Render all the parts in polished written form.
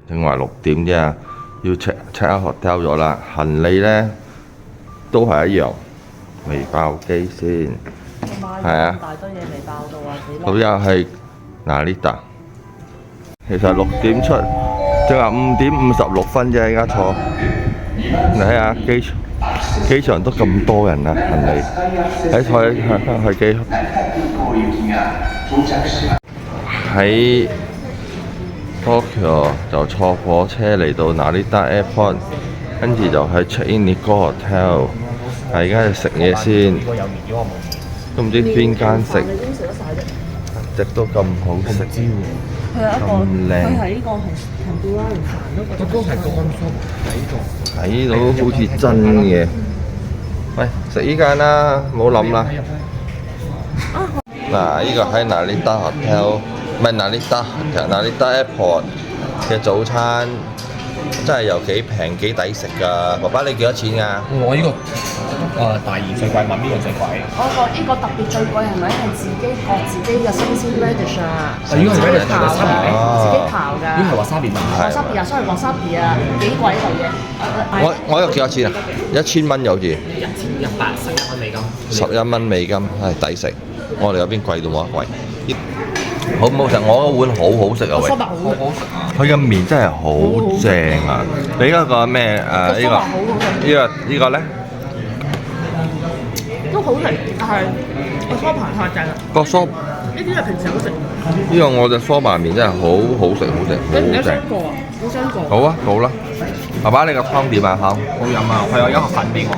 正話6點啫，要 check out hotel 咗啦。行李呢都係一樣，未爆機先。係啊，大堆嘢未爆到啊！咁又係Narita。其實6點出，正話5點56分啫，而家坐。你睇下機場都咁多人啊，行李喺機喺 Tokyo 就坐火車嚟到Narita Airport， 跟住就去 check in 呢個 hotel。而家去食嘢先，都唔知邊間食，食到咁好食，咁靚。佢係呢個係布拉連飯咯，嗰個係乾酥睇到好似真嘅。喂，食依間啦，唔好諗啦。嗱，呢個喺Narita Hotel， 唔係Narita Airport 嘅早餐，真係又幾平幾抵食㗎。爸爸你幾多錢㗎？我呢個大鹽最貴，問邊個最貴？呢個特別最貴係咪係自己割自己嘅新鮮 radish 啊？呢個係 radish 刨㗎，自己刨㗎。呢個係 wasabi 嘛？wasabi 啊，sorry wasabi 啊，幾貴呢嚿嘢？我呢個幾多錢啊？1000蚊有字。11蚊美金。11蚊美金，係抵食。我哋嗰邊貴到冇得貴。好唔好食？我嗰碗好好食啊！喂，佢嘅麵真係好正啊！你嗰個咩呢個咧？都好食，但係個梳扒太正啦。個梳呢啲係平時好食。呢個我隻梳扒麵真係好食，好正。你想過啊？好想過。好啊，好啦。爸爸你個湯點啊？湯好飲啊！佢有一盒粉俾我。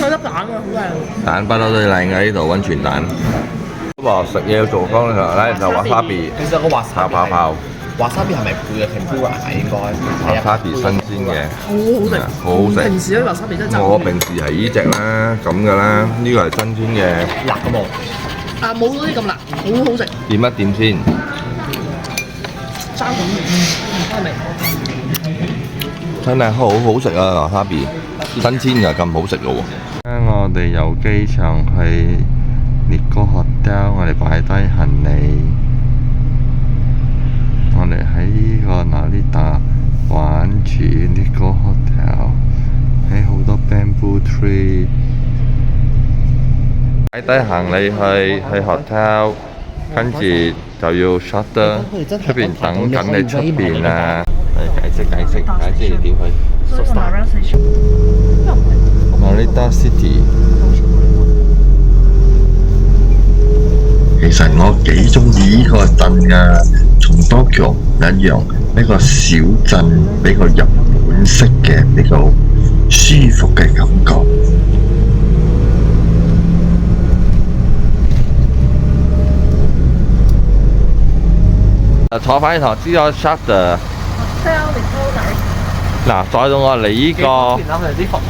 有粒蛋啊，好靚。蛋不嬲都靚嘅，呢度溫泉蛋。話食嘢要做方咧就wasabi，其實個泡。wasabi 係咪配嘅 tempura 啊？應該 wasabi 新鮮嘅，好好食。平時嗰啲 wasabi 真係我平時係呢隻啦，咁嘅啦，呢個係新鮮嘅。辣嘅冇？冇嗰啲咁辣，好好食。點一點先？爭好味，味。真係好好食啊！wasabi 新鮮㗎，咁好食嘅喎。我哋由機場去Nikko Hotel， 我哋擺低行李，我哋喺呢個Narita玩住Nikko Hotel， 喺好多 bamboo tree， 擺低行李去 hotel， 跟住就要 shuttle 出邊等緊你出邊啊！解釋你點去Narita City。其實我幾中意呢個鎮㗎，同Tokyo一樣，一個小鎮，比較日本式嘅，比較舒服嘅感覺。坐翻頭知咗 shuttle。嗱，再到我嚟呢個，佢哋啲服務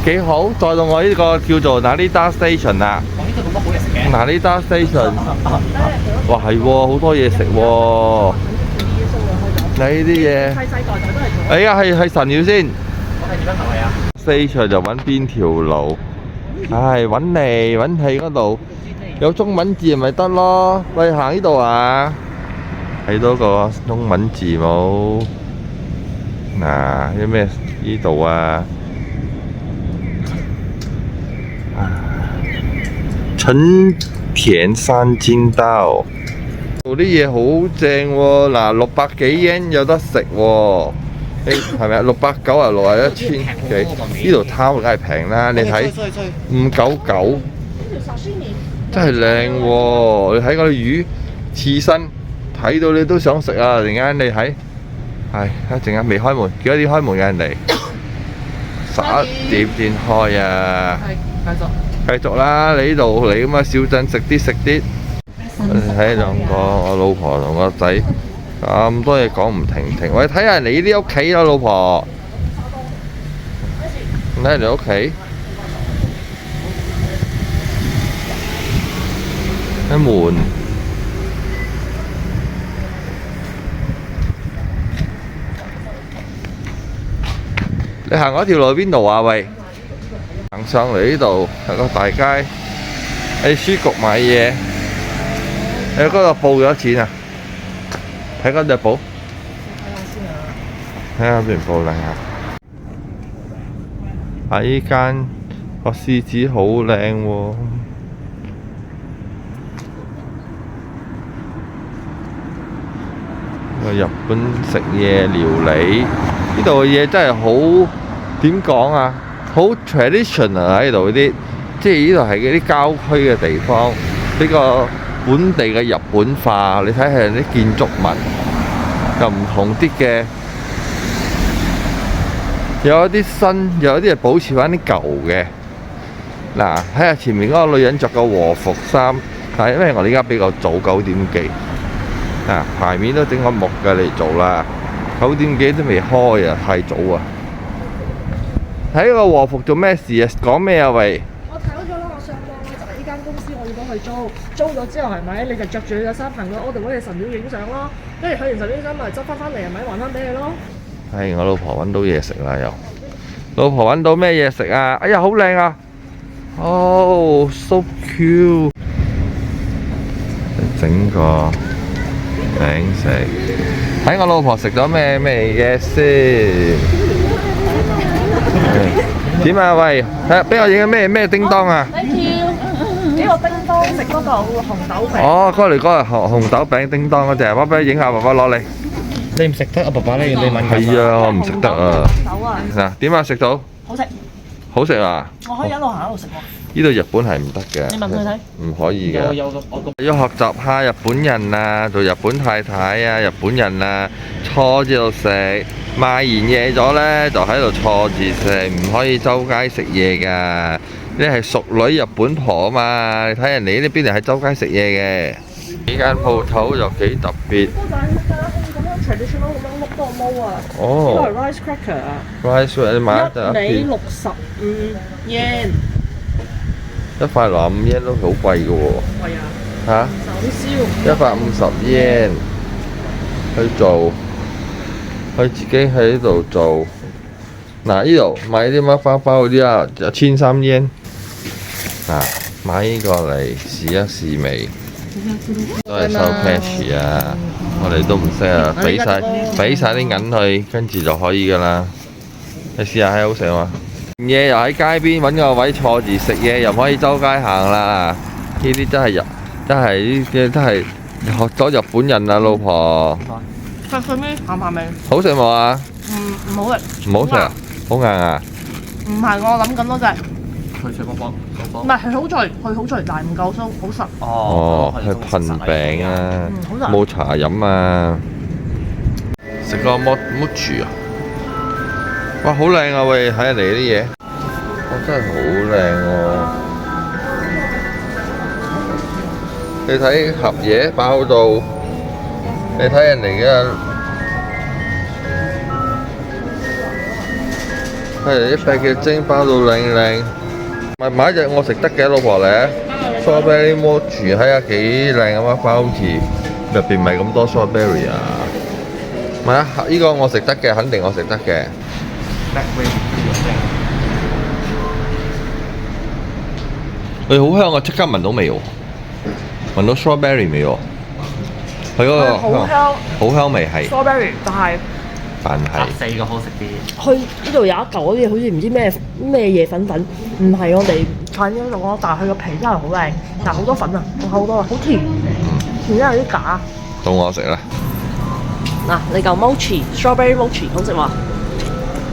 幾好，再到我呢個叫做Narita Station 啦。呢度咁多好嘢食嘅。Narita Station， 哇係喎，好多嘢食喎。你呢啲嘢，世世代代都係。哎呀，係神廟先。我係點樣行嚟啊？Station 就揾邊條路？唉，揾嚟揾去嗰度有中文字咪得咯。喂，行呢度啊？睇到個中文字冇？嗱，啲咩呢度啊？陳田山精道，做啲嘢好正喎！嗱，600幾yen有得食喎，係咪啊？696啊，1000幾，呢度貪梗係平啦！你睇599，真係靚喎！你睇嗰啲魚刺身，睇到你都想食啊！突然間你睇，係一陣間未開門，幾多點開門嘅人哋？11點先開啊！繼續啦！你呢度嚟咁嘅小鎮食啲，睇兩個我老婆同個仔咁多嘢講唔停。喂，睇下你啲屋企啦，老婆，睇下你屋企，啲門，你行嗰條路邊度啊？喂！行上嚟呢度係個大街，喺書局買嘢。喺嗰度報幾多錢啊？睇嗰隻簿睇下邊部靚啊！啊！依間個獅子好靚喎。日本食嘢料理，呢度嘅嘢真係好點講啊，好 traditional 喺度啲，即係呢度係嗰啲郊區嘅地方，比較本地嘅日本化。你睇下啲建築物又唔同啲嘅，有一啲新，有一啲係保持翻啲舊嘅。嗱，睇下前面嗰個女人着個和服衫，但係因為我哋而家比較早9點幾。牌面都整個木嘅嚟做啦，9點幾都未開啊，太早啊！睇個和服做咩事啊？講咩啊？喂！我睇咗啦，我上網就係呢間公司，我要幫佢租咗之後係咪？你就着住你嘅衫行過我哋嗰隻神廟影相咯，跟住去完神廟相咪執翻嚟係咪還翻俾你咯？係我老婆揾到嘢食啦又，老婆揾到咩嘢食啊？哎呀好靚啊！哦 so cute， 整個餅食，睇我老婆食咗咩嘅先？點啊？喂，睇下俾我影緊咩叮當啊 Thank you， 呢個叮當食嗰個紅豆餅。哦，嗰個紅豆餅叮當嗰隻，爸爸影下，爸爸攞嚟。你唔食得啊？爸爸你敏感。係啊，我唔食得啊。嗱，點啊？食到？好食。好食啊！我可以一路行一路食喎。呢度日本係唔得嘅。你問佢睇。唔可以嘅。要學習下日本人啊，做日本太太啊，日本人啊，坐住度食，賣完嘢咗呢，就喺度坐住食，唔可以周街食嘢㗎。你係淑女日本婆啊嘛，你睇人哋呢邊人喺周街食嘢嘅。呢間鋪頭又幾特別。traditional 咁樣碌多毛啊！哦，呢個係 rice cracker 啊 ！rice 你買一味65 yen， 一塊65 yen 都好貴嘅喎。貴啊！嚇？手燒150 yen 去做，佢自己喺度做。嗱，呢度買啲乜包包嗰啲啊，1300 yen。嗱，買呢個嚟試一試味。都係收 cash 啊！我哋都唔識啊，俾晒啲銀去，跟住就可以噶啦。你試下係好食嘛？嘢又喺街邊揾個位坐住食嘢，又唔可以周街行啦。呢啲真係學咗日本人啊，老婆。脆咩？鹹味。好食冇啊？唔好食。唔好食啊？好硬啊？唔係，我諗緊嗰隻。脆脆卜卜，唔係佢好脆，但係唔夠酥，好實。哦，係噴餅啊，冇茶飲啊，食個mochi啊，哇，好靚啊喂，睇人哋啲嘢，哇，真係好靚喎！你睇盒嘢包到，你睇人哋嘅，係啲啤嘅蒸包到靚靚。買隻我食得嘅老婆嚟 ，strawberry mochi 睇下幾靚啊嘛，包好似入邊唔係咁多 strawberry 啊。買啊，呢個我食得嘅，肯定我食得嘅。佢好香啊！即刻聞到味喎，聞到 strawberry 味喎。佢嗰個好香，好香味係。strawberry，但係4個好食啲。佢呢度有一嚿嗰啲好似唔知咩嘢粉，唔係我哋睇呢度咯，但係佢個皮真係好靚，但係好多粉啊，好多啊，好甜，甜得有啲假。到我食啦。嗱，你嚿 mochi，strawberry mochi 好食喎。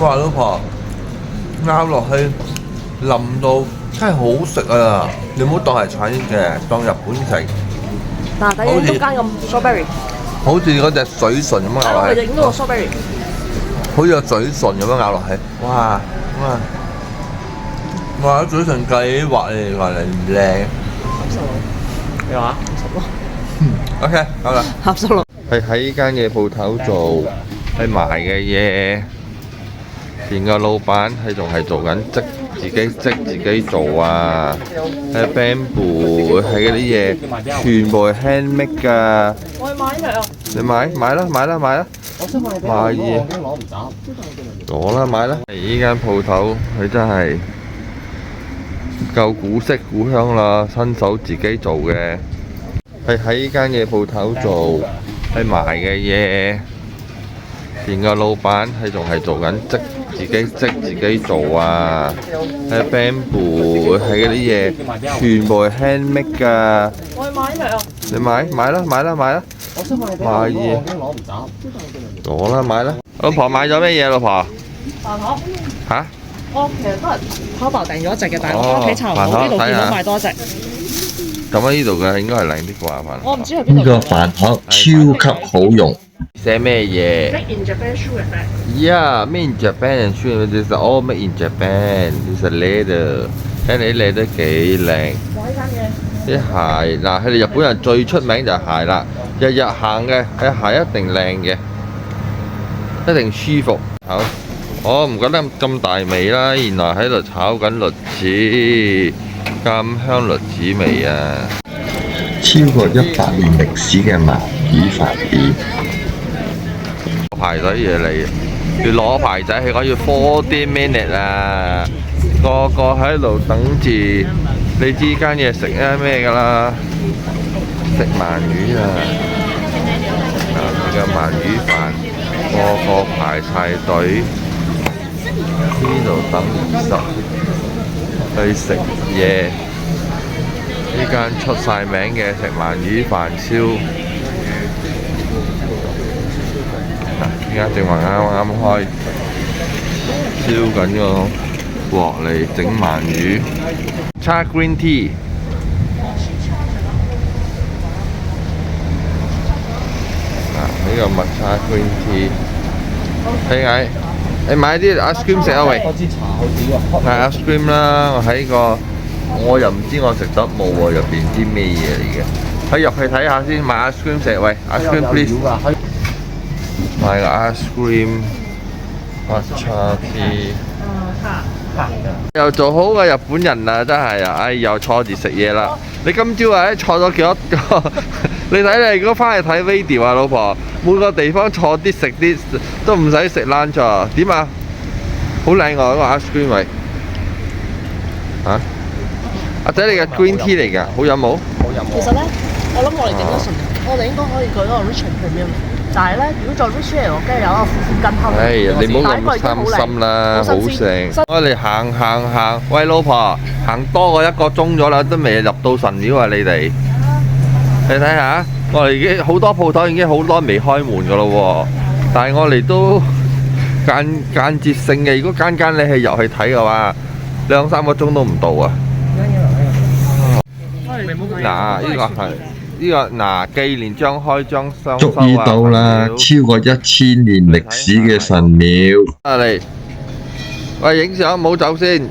哇，老婆，咬落去腍到真係好食啊！你唔好當係菜嘅，當日本食。嗱，睇中間咁 strawberry。好似嗰隻嘴唇咁咬落去，影到個 strawberry， 好似個嘴唇咁樣咬落去，哇！嘴唇計劃嚟唔靚，你話？50咯。OK， 好啦。50咯。係喺呢間嘢鋪頭做，係賣嘅嘢，連個老闆係仲係做緊自己做啊！係 bamboo， 係嗰啲嘢，全部係 handmade 㗎。我去買咩啊？你買啦！我想買嘢。攞啦，買啦！呢間鋪頭佢真係夠古色古香啦，親手自己做嘅。係喺呢間嘢鋪頭做，係賣嘅嘢。連個老闆係仲係做緊自己做啊！喺 bamboo 係嗰啲嘢，全部係 handmade 㗎。我去買未啊？你買啦！買嘢攞啦，買啦！老婆買咗咩嘢？老婆飯盒嚇？我其實都係淘寶訂咗一隻嘅，但係我翻屋企查唔到，呢度見到買多隻。咁喺呢度嘅應該係靚啲啩，飯。我唔知喺邊度。呢個飯盒超級好用。寫咩嘢 Made in Japan shoe bag。 ？Yeah, made in Japan shoe. This is all made in Japan. This is leather. 睇你啲 leather 幾靚。哇！呢間嘢。啲鞋嗱，佢哋日本人最出名就係鞋啦，日日行嘅係鞋一定靚嘅，一定舒服。好，我唔覺得咁大味啦，原來喺度炒緊栗子，咁香栗子味啊！超過100年歷史嘅鰻魚飯店，排隊嘢嚟，要攞牌仔，佢講要40 minute 啊！個個喺度等住，你知間嘢食咩㗎啦？食鰻魚啊！佢嘅鰻魚飯，個個排晒隊，呢度等20去食嘢。呢間出晒名嘅食鰻魚飯燒。依家正話啱開，燒緊個鑊嚟整鰻魚，叉 green tea。呢個蜜叉 green tea。睇嗌，你買啲 ice cream 食啊喂！嗰支茶好似喎。嗌 ice cream 啦，我喺個，我又唔知我食得冇喎，入邊啲咩嘢嚟嘅？可以入去睇下先，買 ice cream 食喂 ，ice cream please。買個 ice cream，抹茶 tea。又做好個日本人啊！真係啊，唉，又坐住食嘢啦。你今朝啊，坐咗幾多個？你睇你如果翻去睇 video 啊，老婆，每個地方坐啲食啲，都唔使食 lunch 啊？點啊？好靚喎，嗰個 ice cream 味。嚇？阿仔，你嘅 green tea 嚟㗎，好飲冇？好飲喎。其實咧，我諗我哋頂得順，我哋應該可以舉嗰個 Richard Premium。但係咧，如果再 Richard 我梗係有一個苦苦根香。你唔好咁貪心啦，好正。我哋行，喂老婆，行多過1個鐘咗啦，都未入到神廟啊！你哋，你睇下，我哋已經好多鋪頭已經好多未開門噶咯喎，但係我哋都間接性嘅。如果間你係入去睇嘅話，2、3個鐘都唔到啊！嗱，呢個係。呢個紀念章開張雙收啊！終於到啦，超過1000年歷史嘅神廟。嚟，喂，影相唔好走先。